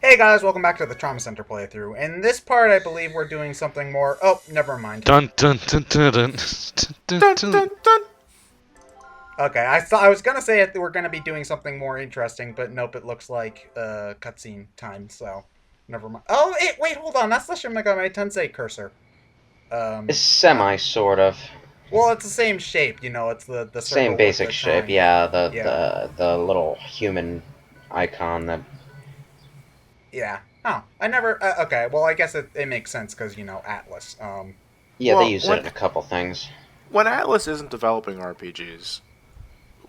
Hey guys, welcome back to the Trauma Center playthrough. In this part, I believe we're doing something more. Oh, never mind. Dun dun dun dun dun dun Dun dun. dun dun. Okay, I thought I was gonna say that we're gonna be doing something more interesting, but nope, it looks like cutscene time. So, never mind. Oh, wait, hold on. That's the Shin Megami Tensei cursor. It's Um, semi, not. sort of. Well, it's the same shape. It's the Same circle with basic the shape, time. yeah. Yeah, The little human icon that. yeah. Oh, I never. Okay, well, I guess it makes sense because Atlas. Yeah, they Well, used it when in a couple things. when Atlas isn't developing RPGs,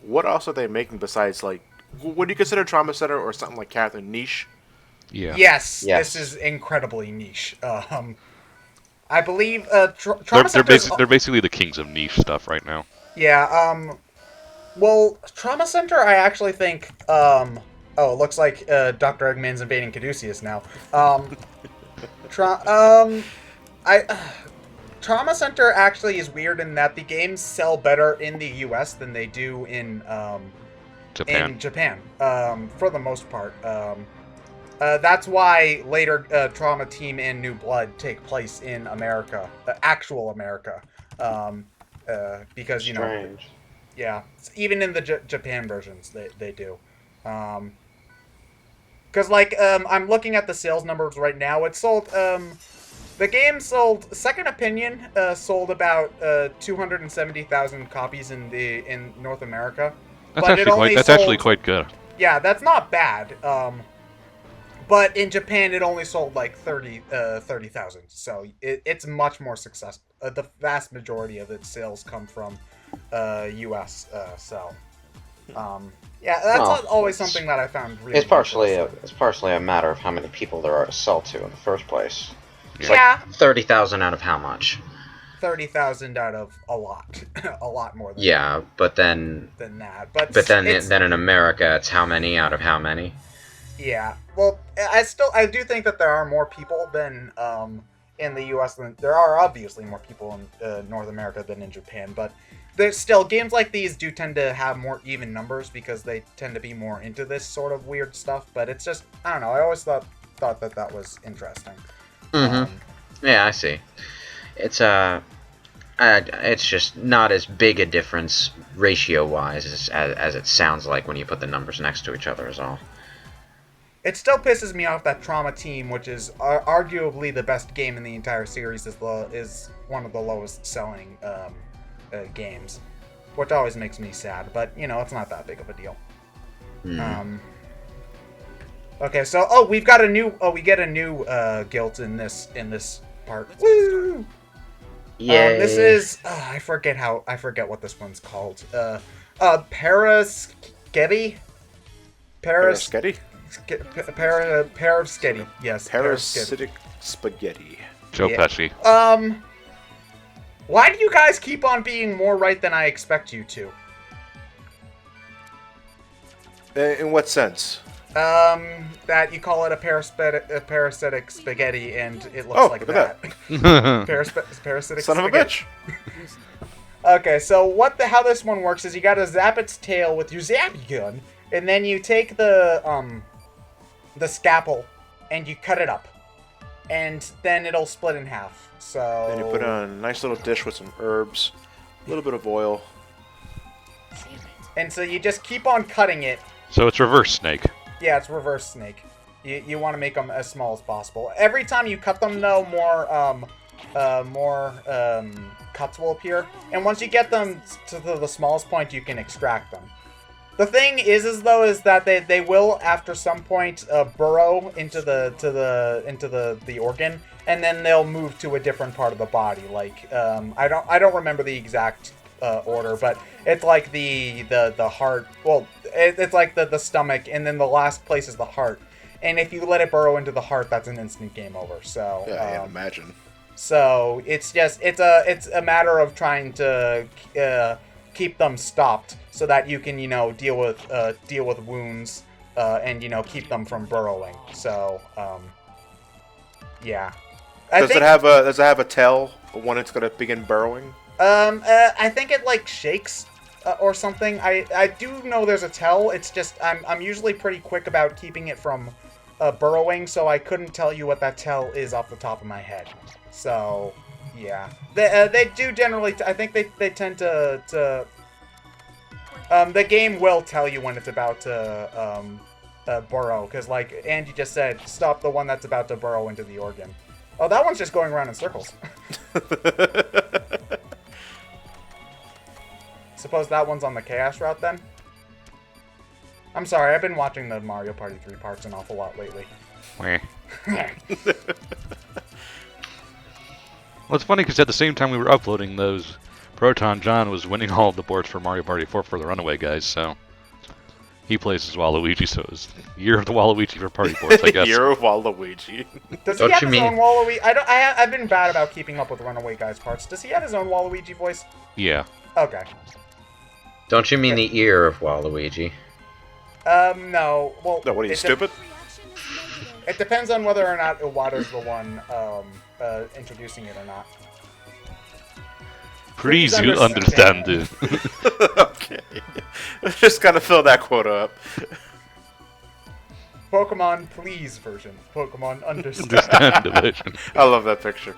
what else are they making besides like? Would you consider Trauma Center or something like Catherine niche? Yeah. Yes, this is Yes. incredibly niche. I believe They're Trauma they're Center's. basic. They're basically the kings of niche stuff right now. Yeah. Well, Trauma Center, I actually think. Oh, it looks like Doctor Eggman's invading Caduceus now. Um. Tra- um. I. Trauma Center actually is weird in that the games sell better in the U.S. than they do Japan. in Japan. For the most part. That's why later Trauma Team and New Blood take place in America, actual America, because Strange. yeah, even in the Japan versions they do, because I'm looking at the sales numbers right now. It sold the game sold Second Opinion sold about 270,000 copies in North America, That's but it actually quite. only That's actually sold quite good. yeah, that's not bad. But in Japan, it only sold like 30,000. So it's much more successful. The vast majority of its sales come from U.S. Yeah, that's Well, always something that I found really it's partially interesting. it's partially a matter of how many people there are to sell to in the first place. It's Yeah. like Yeah, 30,000 out of how much? 30,000 out of a lot, a lot more Yeah, but then than that. But but then it's then in America, it's how many out of how many? yeah. Well, I do think that there are more people than in the U.S. than there are obviously more people in North America than in Japan. But there's still games like these do tend to have more even numbers because they tend to be more into this sort of weird stuff. But it's just I don't know. I always thought that was interesting. Mm-hmm. Yeah, I see. It's just not as big a difference ratio-wise as it sounds like when you put the numbers next to each other. Is all. It still pisses me off that Trauma Team, which is arguably the best game in the entire series, is one of the lowest selling games, which always makes me sad. But it's not that big of a deal. Hmm. Okay, so we get a new guilt in this part. Woo! This Yay! is I forget what this one's called. Parasketty. Paras Parasketty? Parasketty. Yes, Parasketty. Parasitic spaghetti. Joe Yeah. Pesci. Why do you guys keep on being more right than I expect you to? In what sense? That you call it a parasitic spaghetti, and it looks Oh, like look at that. Parasitic Son of a spaghetti. bitch. Okay, so how this one works is you gotta zap its tail with your zappy gun, and then you take the scalpel and you cut it up, and then it'll split in half. So Then you put it on a nice little dish with some herbs, a little bit of oil. and so you just keep on cutting it. So it's reverse snake. Yeah, it's reverse snake. You want to make them as small as possible. Every time you cut them, though, more cuts will appear. And once you get them to the smallest point, you can extract them. The thing is that they will after some point burrow into the organ, and then they'll move to a different part of the body. Like I don't remember the exact order, but it's like the heart. Well, it's like the stomach, and then the last place is the heart. And if you let it burrow into the heart, that's an instant game over. So Yeah, I can imagine. so it's a matter of trying to keep them stopped so that you can deal with wounds and keep them from burrowing. So yeah, Does it have a tell when it's gonna begin burrowing? I think it like shakes or something. I do know there's a tell. It's just I'm usually pretty quick about keeping it from burrowing, so I couldn't tell you what that tell is off the top of my head. So, yeah. They do generally... I think they tend to... the game will tell you when it's about to burrow, because like Andy just said, stop the one that's about to burrow into the organ. Oh, that one's just going around in circles. Suppose that one's on the Chaos route then? I'm sorry, I've been watching the Mario Party 3 parts an awful lot lately. Well, it's funny because at the same time we were uploading those, Proton John was winning all of the boards for Mario Party 4 for the Runaway guys, so he plays as Waluigi, so it was Year of the Waluigi for party boards, I guess. Year of Waluigi. Does he have his own Waluigi? I've been bad about keeping up with Runaway guys parts. Does he have his own Waluigi voice? Yeah. Okay. Don't you mean the ear of Waluigi? No. Well, No, what are you, stupid? It depends on whether or not Iwata's the one introducing it or not. Please you understand it. Okay. Just gotta fill that quota up. Pokemon Please version. Pokemon Understand. Understand the version. I love that picture.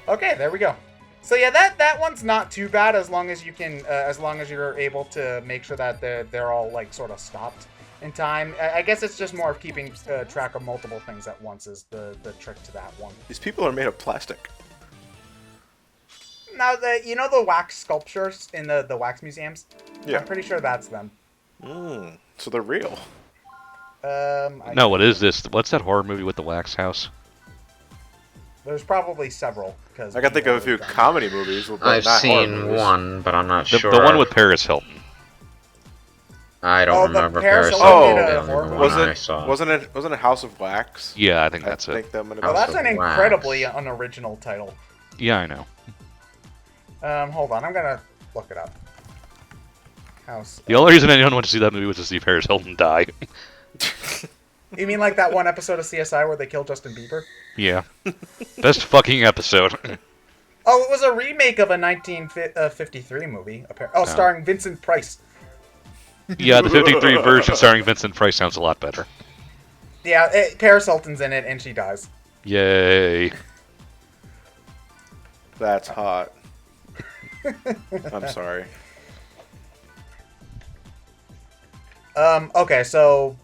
Okay, there we go. So yeah, that one's not too bad as long as you can, as long as you're able to make sure that they're all like sort of stopped in time. I guess it's just more of keeping track of multiple things at once is the trick to that one. These people are made of plastic. Now you know the wax sculptures in the wax museums? Yeah. I'm pretty sure that's them. So they're real. No, what is this? What's that horror movie with the wax house? There's probably several. I can think of a few comedy movies. But I've not horror seen movies. one, but I'm not sure. The one with Paris Hilton. I don't remember Paris Paris Hilton Hilton did a being the horror one movie? I saw. Wasn't it House of Wax? Yeah, I think that's I it. think that might have Well, been that's an Wax. incredibly unoriginal title. Yeah, I know. Hold on, I'm gonna look it up. House. The only reason anyone went to see that movie was to see Paris Hilton die. You mean like that one episode of CSI where they killed Justin Bieber? Yeah. Best fucking episode. Oh, it was a remake of a 1953 movie. Starring Vincent Price. Yeah, the 53 version starring Vincent Price sounds a lot better. Yeah, Paris Hilton's in it, and she dies. Yay. That's hot. I'm sorry. Okay, so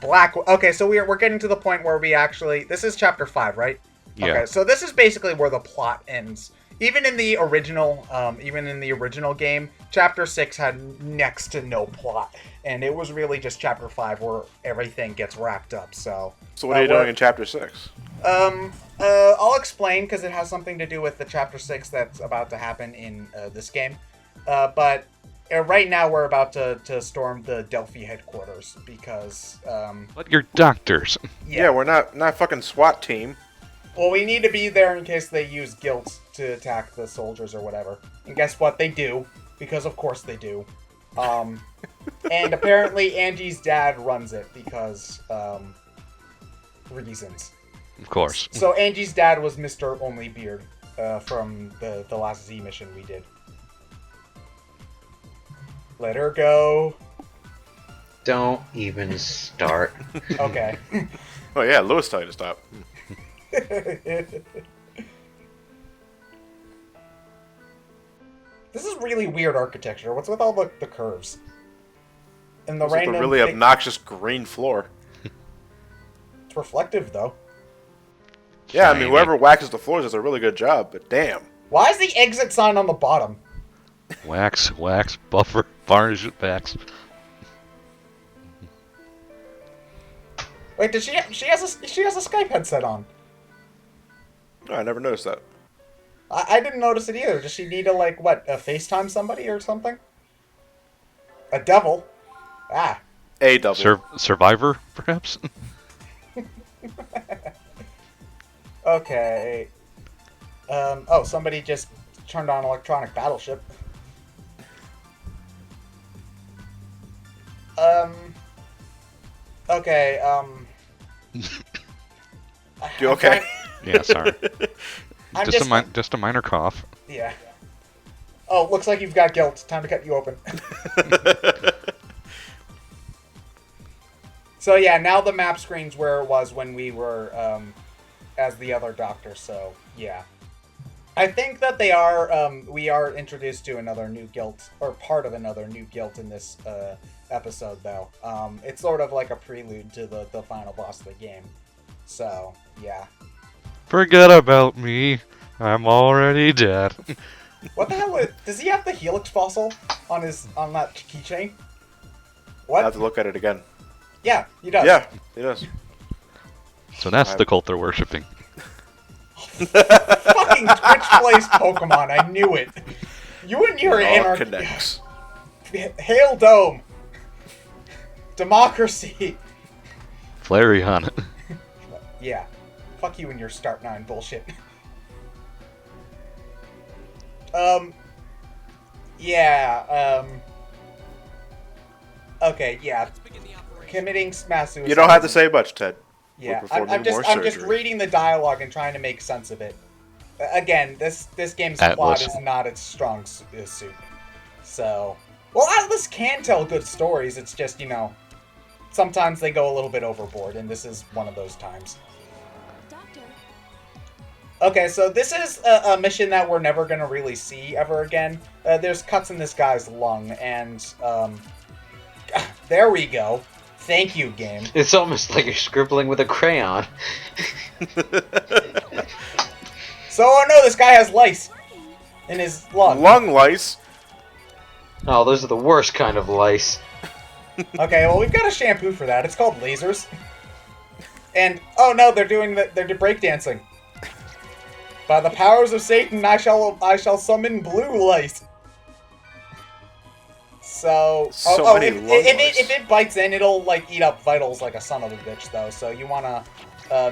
Okay, so we're getting to the point where we actually... This is chapter 5, right? Yeah. Okay, so this is basically where the plot ends. Even in the original game, chapter 6 had next to no plot, and it was really just chapter 5 where everything gets wrapped up. So what are you doing in chapter 6? I'll explain because it has something to do with the chapter 6 that's about to happen in this game. But right now we're about to storm the Delphi headquarters because... But you're doctors. Yeah, we're not fucking SWAT team. Well, we need to be there in case they use guilt to attack the soldiers or whatever. And guess what? They do. Because of course they do. And apparently Angie's dad runs it because, reasons. Of course. So Angie's dad was Mr. Only Beard from the last Z mission we did. Let her go. Don't even start. Okay. Oh yeah, Lewis told you to stop. This is really weird architecture. What's with all the curves? And the It's like random... a really obnoxious green floor. It's reflective, though. Yeah, I mean, whoever waxes the floors does a really good job, but damn. Why is the exit sign on the bottom? Wax, buffer, varnish, wax. Wait, she has a Skype headset on. Oh, I never noticed that. I didn't notice it either. Does she need to, like, what, FaceTime somebody or something? A devil? Ah. A double. Survivor, perhaps? Okay. Somebody just turned on electronic battleship. Okay, You okay? Yeah, sorry. I'm Just a minor cough. Yeah. Oh, looks like you've got guilt. Time to cut you open. So yeah, now the map screen's where it was when we were as the other Doctor. So yeah, I think that we are introduced to another new guild, or part of another new guild in this episode, though. It's sort of like a prelude to the final boss of the game. So yeah. Forget about me. I'm already dead. What the hell? Does he have the helix fossil on that keychain? What? I have to look at it again. Yeah, he does. Yeah, he does. So that's the cult they're worshipping. Fucking Twitch plays Pokemon. I knew it. You and your It all anarchy. connects. Hail Dome. Democracy. Flareon. Yeah. Fuck you and your Start 9 bullshit. Yeah, okay, yeah. Committing mass suicide. You don't have to say much, Ted. Yeah, We're I'm performing just more just surgery. reading the dialogue and trying to make sense of it. Again, this game's Atlas. plot is not its strong suit. So, well, Atlas can tell good stories. It's just, you know, sometimes they go a little bit overboard, and this is one of those times. Doctor, Okay, so this is a mission that we're never going to really see ever again. There's cuts in this guy's lung, and there we go. Thank you, game. It's almost like you're scribbling with a crayon. So, oh no, this guy has lice in his lung. Lung lice. Oh, those are the worst kind of lice. Okay, well, we've got a shampoo for that. It's called lasers. And, oh no, they're breakdancing. By the powers of Satan, I shall summon blue lice. So Many lung lice. if it bites in, it'll like eat up vitals like a son of a bitch, though. So you wanna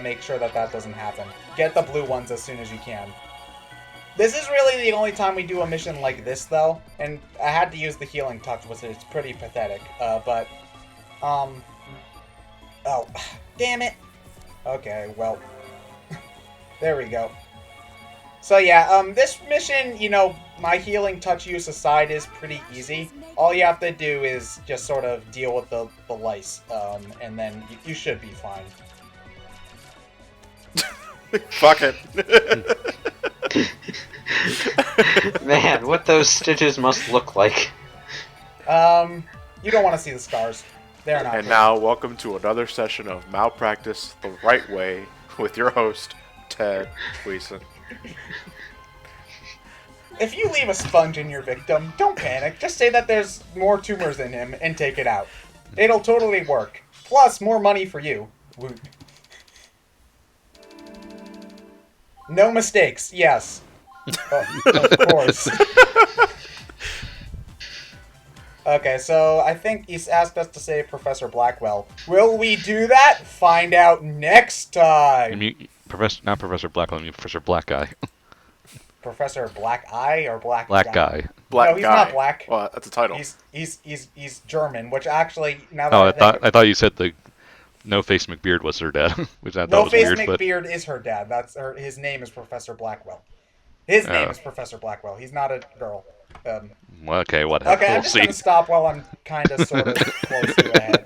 make sure that doesn't happen. Get the blue ones as soon as you can. This is really the only time we do a mission like this, though, and I had to use the healing touch, which is pretty pathetic. Oh, damn it. Okay, well, there we go. So yeah, this mission, you know, my healing touch use aside, is pretty easy. All you have to do is just sort of deal with the lice, and then you should be fine. Fuck it. Man, what those stitches must look like. You don't want to see the scars. They're not. And good. now, welcome to another session of Malpractice the Right Way with your host, Ted Weeson. If you leave a sponge in your victim, don't panic. Just say that there's more tumors in him and take it out. It'll totally work. Plus, more money for you. Woot. No mistakes, yes. Of course. Okay, so I think he's asked us to say Professor Blackwell. Will we do that? Find out next time. Not Professor Blackwell, I mean Professor Black Guy. Professor Black Eye or Black Guy. Black No, he's guy. not black. Well, that's a title. He's German, which actually now that Oh, I I thought you said the No Face McBeard was her dad, which I thought No was Face weird. But McBeard is her dad. His name is Professor Blackwell. His name is Professor Blackwell. He's not a girl. well, okay, whatever. Okay, I'm We'll just see. gonna stop while I'm kind of sort of close to ahead.